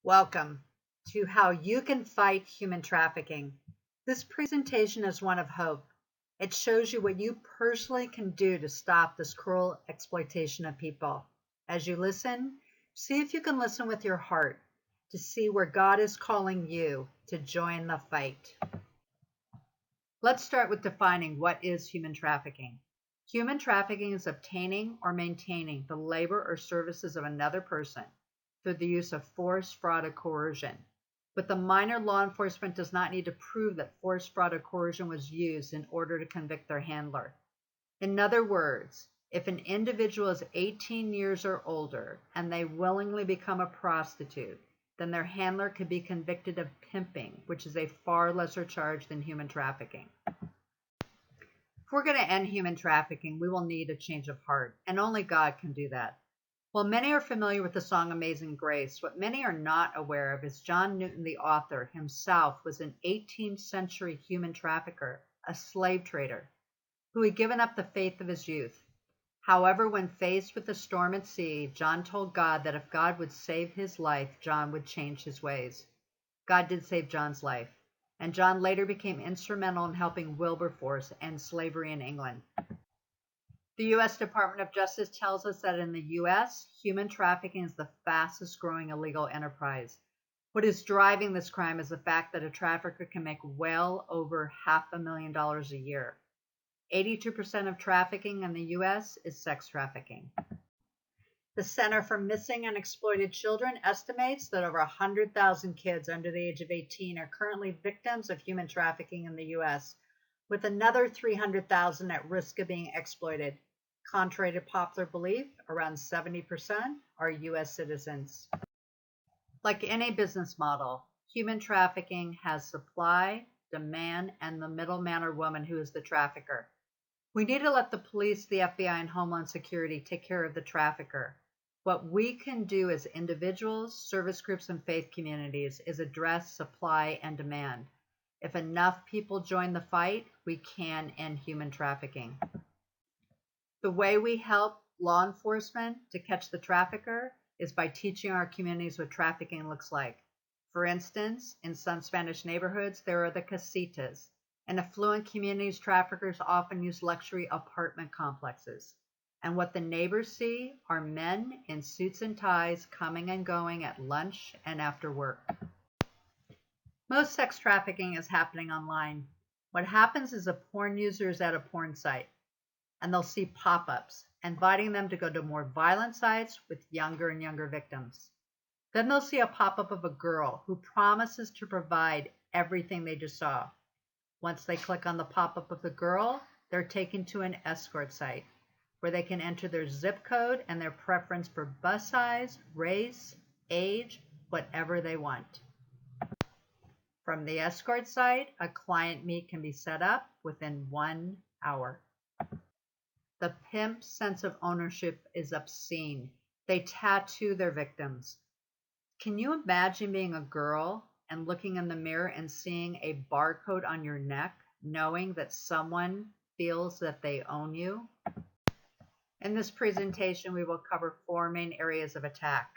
Welcome to How You Can Fight Human Trafficking. This presentation is one of hope. It shows you what you personally can do to stop this cruel exploitation of people. As you listen, see if you can listen with your heart to see where God is calling you to join the fight. Let's start with defining what is human trafficking. Human trafficking is obtaining or maintaining the labor or services of another person through the use of force, fraud, or coercion. But the minor law enforcement does not need to prove that force, fraud, or coercion was used in order to convict their handler. In other words, if an individual is 18 years or older and they willingly become a prostitute, then their handler could be convicted of pimping, which is a far lesser charge than human trafficking. If we're going to end human trafficking, we will need a change of heart, and only God can do that. While many are familiar with the song Amazing Grace, what many are not aware of is John Newton, the author, himself was an 18th century human trafficker, a slave trader, who had given up the faith of his youth. However, when faced with the storm at sea, John told God that if God would save his life, John would change his ways. God did save John's life, and John later became instrumental in helping Wilberforce end slavery in England. The U.S. Department of Justice tells us that in the U.S., human trafficking is the fastest growing illegal enterprise. What is driving this crime is the fact that a trafficker can make well over $500,000 a year. 82% of trafficking in the U.S. is sex trafficking. The Center for Missing and Exploited Children estimates that over 100,000 kids under the age of 18 are currently victims of human trafficking in the U.S., with another 300,000 at risk of being exploited. Contrary to popular belief, around 70% are U.S. citizens. Like any business model, human trafficking has supply, demand, and the middleman or woman who is the trafficker. We need to let the police, the FBI, and Homeland Security take care of the trafficker. What we can do as individuals, service groups, and faith communities is address supply and demand. If enough people join the fight, we can end human trafficking. The way we help law enforcement to catch the trafficker is by teaching our communities what trafficking looks like. For instance, in some Spanish neighborhoods, there are the casitas. In affluent communities, traffickers often use luxury apartment complexes. And what the neighbors see are men in suits and ties coming and going at lunch and after work. Most sex trafficking is happening online. What happens is a porn user is at a porn site, and they'll see pop-ups inviting them to go to more violent sites with younger and younger victims. Then they'll see a pop-up of a girl who promises to provide everything they just saw. Once they click on the pop-up of the girl, they're taken to an escort site where they can enter their zip code and their preference for bus size, race, age, whatever they want. From the escort site, a client meet can be set up within 1 hour. The pimp's sense of ownership is obscene. They tattoo their victims. Can you imagine being a girl and looking in the mirror and seeing a barcode on your neck, knowing that someone feels that they own you? In this presentation, we will cover 4 main areas of attack.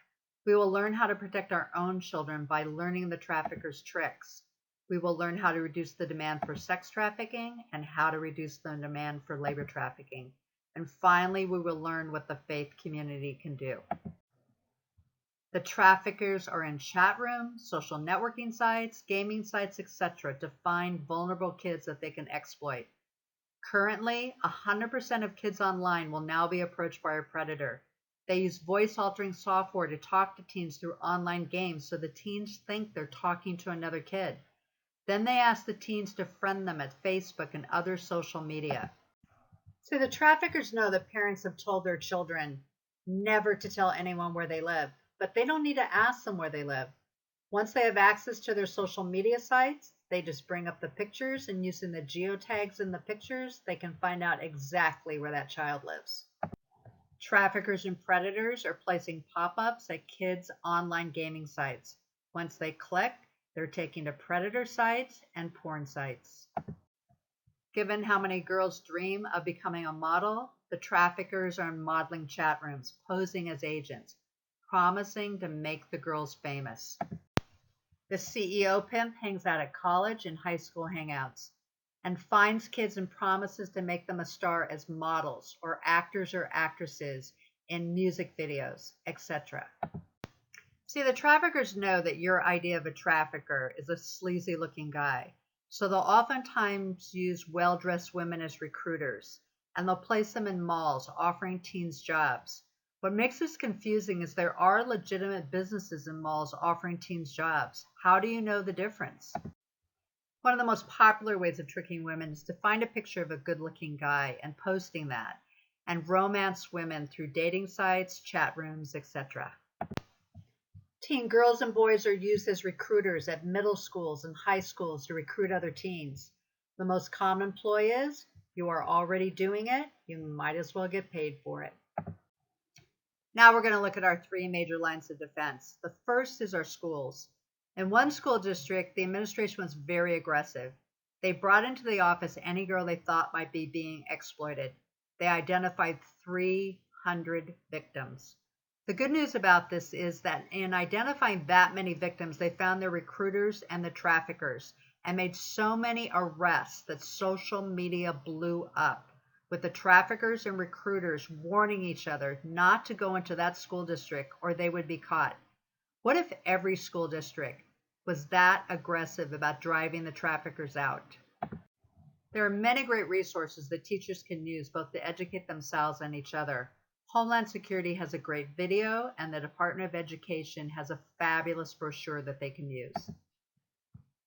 We will learn how to protect our own children by learning the trafficker's tricks. We will learn how to reduce the demand for sex trafficking and how to reduce the demand for labor trafficking. And finally, we will learn what the faith community can do. The traffickers are in chat rooms, social networking sites, gaming sites, etc. to find vulnerable kids that they can exploit. Currently, 100% of kids online will now be approached by a predator. They use voice-altering software to talk to teens through online games so the teens think they're talking to another kid. Then they ask the teens to friend them at Facebook and other social media. So the traffickers know that parents have told their children never to tell anyone where they live, but they don't need to ask them where they live. Once they have access to their social media sites, they just bring up the pictures, and using the geotags in the pictures, they can find out exactly where that child lives. Traffickers and predators are placing pop-ups at kids' online gaming sites. Once they click, they're taken to predator sites and porn sites. Given how many girls dream of becoming a model, the traffickers are in modeling chat rooms, posing as agents, promising to make the girls famous. The CEO pimp hangs out at college and high school hangouts and finds kids and promises to make them a star as models or actresses in music videos, etc. See, the traffickers know that your idea of a trafficker is a sleazy looking guy, so they'll oftentimes use well-dressed women as recruiters, and they'll place them in malls offering teens jobs. What makes this confusing is there are legitimate businesses in malls offering teens jobs. How do you know the difference? One of the most popular ways of tricking women is to find a picture of a good-looking guy and posting that, and romance women through dating sites, chat rooms, etc. Teen girls and boys are used as recruiters at middle schools and high schools to recruit other teens. The most common ploy is, you are already doing it, you might as well get paid for it. Now we're going to look at our three major lines of defense. The first is our schools. In one school district, the administration was very aggressive. They brought into the office any girl they thought might be being exploited. They identified 300 victims. The good news about this is that in identifying that many victims, they found their recruiters and the traffickers and made so many arrests that social media blew up, with the traffickers and recruiters warning each other not to go into that school district or they would be caught. What if every school district was that aggressive about driving the traffickers out? There are many great resources that teachers can use both to educate themselves and each other. Homeland Security has a great video, and the Department of Education has a fabulous brochure that they can use.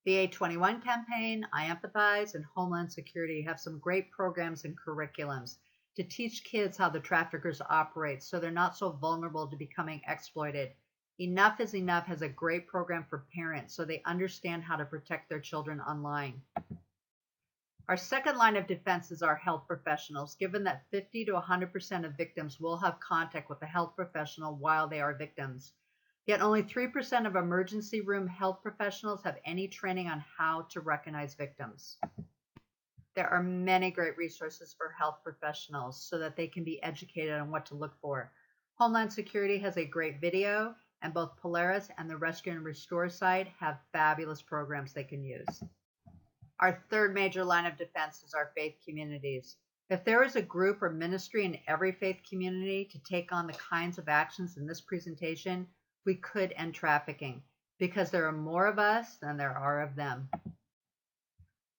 The 821 campaign, I Empathize, and Homeland Security have some great programs and curriculums to teach kids how the traffickers operate so they're not so vulnerable to becoming exploited. Enough is Enough has a great program for parents so they understand how to protect their children online. Our second line of defense is our health professionals, given that 50 to 100% of victims will have contact with a health professional while they are victims. Yet only 3% of emergency room health professionals have any training on how to recognize victims. There are many great resources for health professionals so that they can be educated on what to look for. Homeland Security has a great video, and both Polaris and the Rescue and Restore site have fabulous programs they can use. Our third major line of defense is our faith communities. If there is a group or ministry in every faith community to take on the kinds of actions in this presentation, we could end trafficking, because there are more of us than there are of them.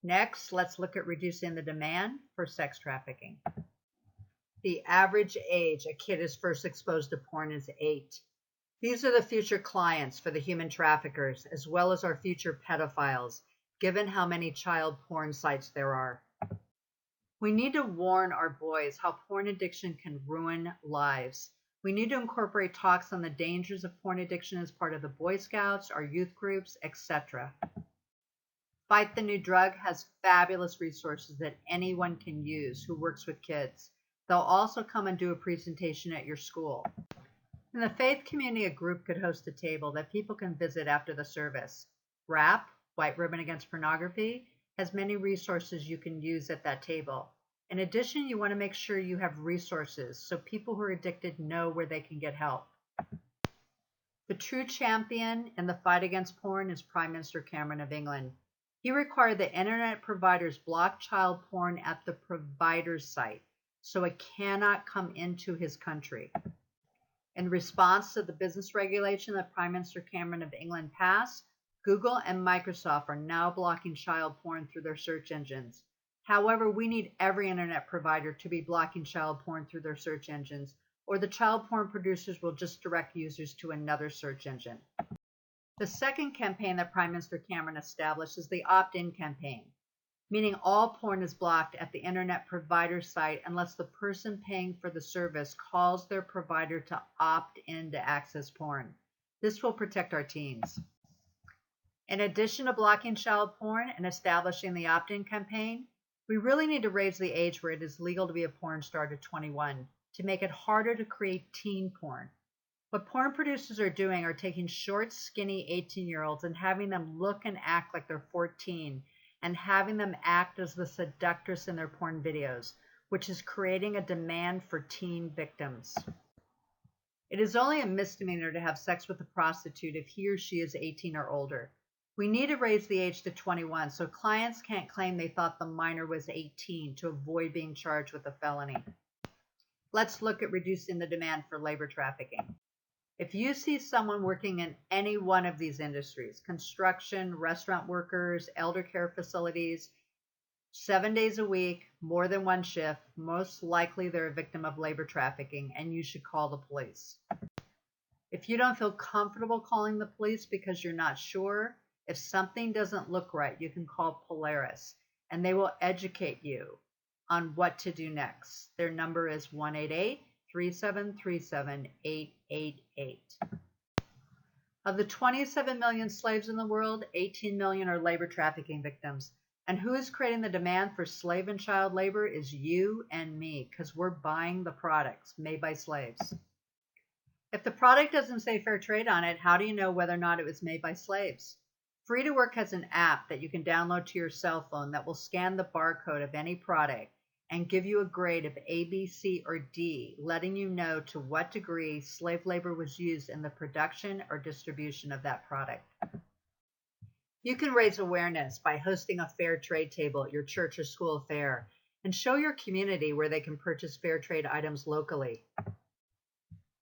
Next, let's look at reducing the demand for sex trafficking. The average age a kid is first exposed to porn is 8. These are the future clients for the human traffickers, as well as our future pedophiles, given how many child porn sites there are. We need to warn our boys how porn addiction can ruin lives. We need to incorporate talks on the dangers of porn addiction as part of the Boy Scouts, our youth groups, etc. Fight the New Drug has fabulous resources that anyone can use who works with kids. They'll also come and do a presentation at your school. In the faith community, a group could host a table that people can visit after the service. WRAP, White Ribbon Against Pornography, has many resources you can use at that table. In addition, you want to make sure you have resources so people who are addicted know where they can get help. The true champion in the fight against porn is Prime Minister Cameron of England. He required that internet providers block child porn at the provider's site so it cannot come into his country. In response to the business regulation that Prime Minister Cameron of England passed, Google and Microsoft are now blocking child porn through their search engines. However, we need every internet provider to be blocking child porn through their search engines, or the child porn producers will just direct users to another search engine. The second campaign that Prime Minister Cameron established is the opt-in campaign, meaning all porn is blocked at the internet provider site unless the person paying for the service calls their provider to opt in to access porn. This will protect our teens. In addition to blocking child porn and establishing the opt-in campaign, we really need to raise the age where it is legal to be a porn star to 21 to make it harder to create teen porn. What porn producers are doing are taking short, skinny 18-year-olds and having them look and act like they're 14 and having them act as the seductress in their porn videos, which is creating a demand for teen victims. It is only a misdemeanor to have sex with a prostitute if he or she is 18 or older. We need to raise the age to 21 so clients can't claim they thought the minor was 18 to avoid being charged with a felony. Let's look at reducing the demand for labor trafficking. If you see someone working in any one of these industries, construction, restaurant workers, elder care facilities, 7 days a week, more than one shift, most likely they're a victim of labor trafficking and you should call the police. If you don't feel comfortable calling the police because you're not sure, if something doesn't look right, you can call Polaris and they will educate you on what to do next. Their number is 1-888-3737-888. Of the 27 million slaves in the world, 18 million are labor trafficking victims. And who is creating the demand for slave and child labor is you and me, because we're buying the products made by slaves. If the product doesn't say fair trade on it, how do you know whether or not it was made by slaves? Free to Work has an app that you can download to your cell phone that will scan the barcode of any product and give you a grade of A, B, C, or D, letting you know to what degree slave labor was used in the production or distribution of that product. You can raise awareness by hosting a fair trade table at your church or school fair and show your community where they can purchase fair trade items locally.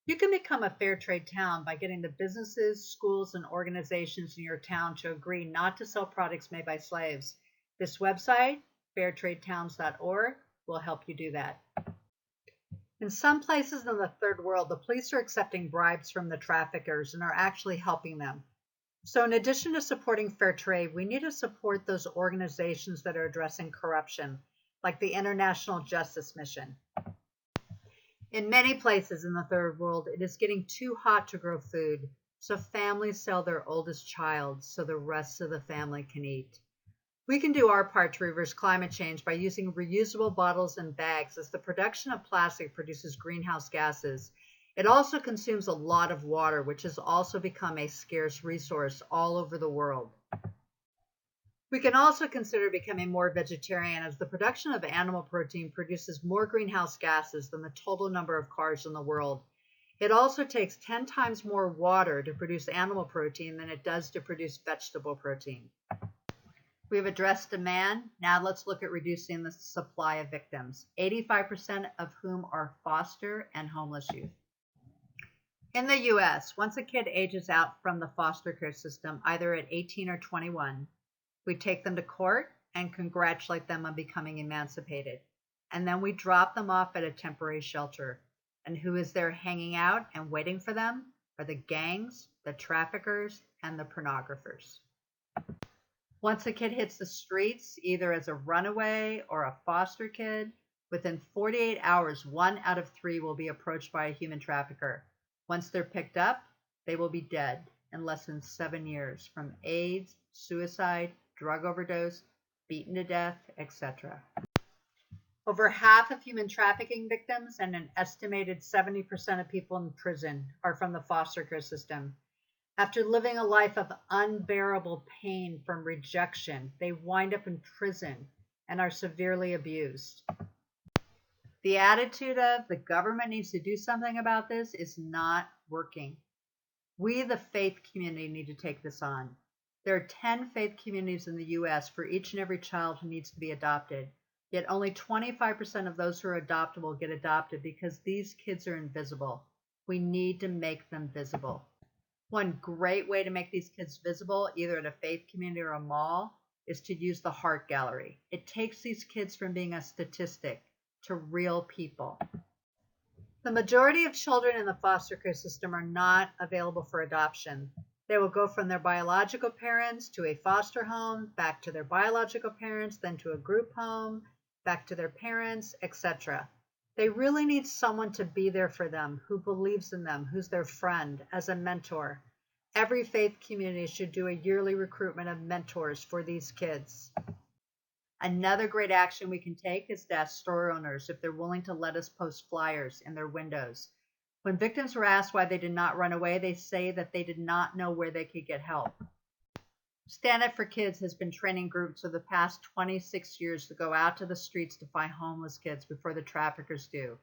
You can become a fair trade town by getting the businesses, schools, and organizations in your town to agree not to sell products made by slaves. This website, fairtradetowns.org, will help you do that. In some places in the third world, the police are accepting bribes from the traffickers and are actually helping them. So in addition to supporting fair trade, we need to support those organizations that are addressing corruption, like the International Justice Mission. In many places in the third world, it is getting too hot to grow food, so families sell their oldest child so the rest of the family can eat. We can do our part to reverse climate change by using reusable bottles and bags, as the production of plastic produces greenhouse gases. It also consumes a lot of water, which has also become a scarce resource all over the world. We can also consider becoming more vegetarian, as the production of animal protein produces more greenhouse gases than the total number of cars in the world. It also takes 10 times more water to produce animal protein than it does to produce vegetable protein. We have addressed demand. Now let's look at reducing the supply of victims, 85% of whom are foster and homeless youth. In the U.S., once a kid ages out from the foster care system, either at 18 or 21, we take them to court and congratulate them on becoming emancipated. And then we drop them off at a temporary shelter. And who is there hanging out and waiting for them are the gangs, the traffickers, and the pornographers. Once a kid hits the streets, either as a runaway or a foster kid, within 48 hours, 1 out of 3 will be approached by a human trafficker. Once they're picked up, they will be dead in less than 7 years from AIDS, suicide, drug overdose, beaten to death, etc. Over half of human trafficking victims and an estimated 70% of people in prison are from the foster care system. After living a life of unbearable pain from rejection, they wind up in prison and are severely abused. The attitude of the government needs to do something about this is not working. We, the faith community, need to take this on. There are 10 faith communities in the U.S. for each and every child who needs to be adopted. Yet only 25% of those who are adoptable get adopted because these kids are invisible. We need to make them visible. One great way to make these kids visible, either at a faith community or a mall, is to use the Heart Gallery. It takes these kids from being a statistic to real people. The majority of children in the foster care system are not available for adoption. They will go from their biological parents to a foster home, back to their biological parents, then to a group home, back to their parents, etc. They really need someone to be there for them, who believes in them, who's their friend, as a mentor. Every faith community should do a yearly recruitment of mentors for these kids. Another great action we can take is to ask store owners if they're willing to let us post flyers in their windows. When victims were asked why they did not run away, they say that they did not know where they could get help. Stand Up for Kids has been training groups for the past 26 years to go out to the streets to find homeless kids before the traffickers do.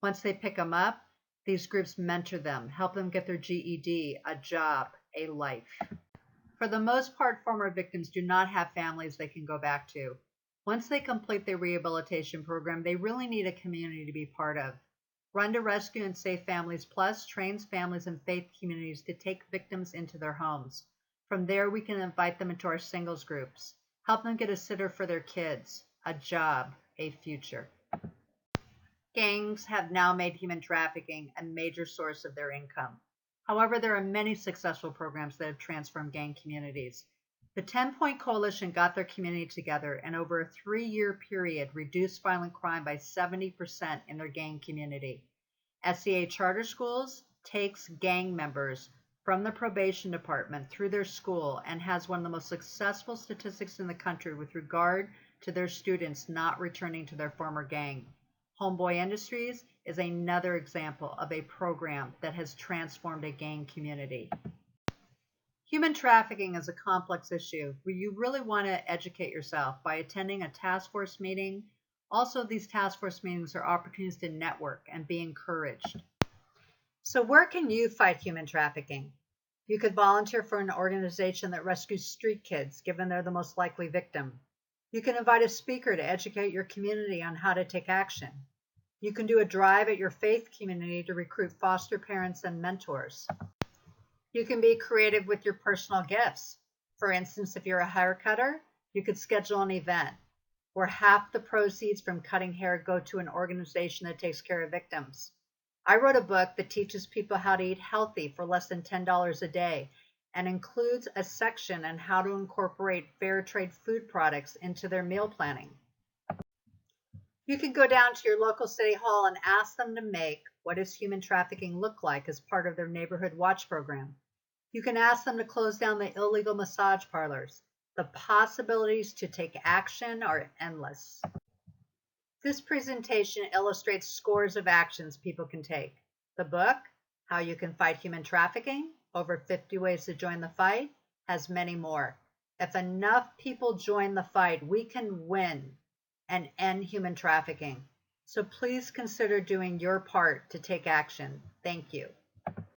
Once they pick them up, These groups mentor them, help them get their GED, a job, a life. For the most part, former victims do not have families they can go back to. Once they complete their rehabilitation program, they really need a community to be part of. Run to Rescue and Safe Families Plus trains families and faith communities to take victims into their homes. From there, we can invite them into our singles groups, help them get a sitter for their kids, a job, a future. Gangs have now made human trafficking a major source of their income. However, there are many successful programs that have transformed gang communities. The 10-Point Coalition got their community together and over a 3-year period reduced violent crime by 70% in their gang community. SEA Charter Schools takes gang members from the probation department through their school and has one of the most successful statistics in the country with regard to their students not returning to their former gang. Homeboy Industries is another example of a program that has transformed a gang community. Human trafficking is a complex issue where you really want to educate yourself by attending a task force meeting. Also, these task force meetings are opportunities to network and be encouraged. So where can you fight human trafficking? You could volunteer for an organization that rescues street kids, given they're the most likely victim. You can invite a speaker to educate your community on how to take action. You can do a drive at your faith community to recruit foster parents and mentors. You can be creative with your personal gifts. For instance, if you're a hair cutter, you could schedule an event where half the proceeds from cutting hair go to an organization that takes care of victims. I wrote a book that teaches people how to eat healthy for less than $10 a day and includes a section on how to incorporate fair trade food products into their meal planning. You can go down to your local city hall and ask them to make What Does Human Trafficking Look Like as part of their neighborhood watch program. You can ask them to close down the illegal massage parlors. The possibilities to take action are endless. This presentation illustrates scores of actions people can take. The book, How You Can Fight Human Trafficking, Over 50 Ways to Join the Fight, has many more. If enough people join the fight, we can win and end human trafficking. So please consider doing your part to take action. Thank you.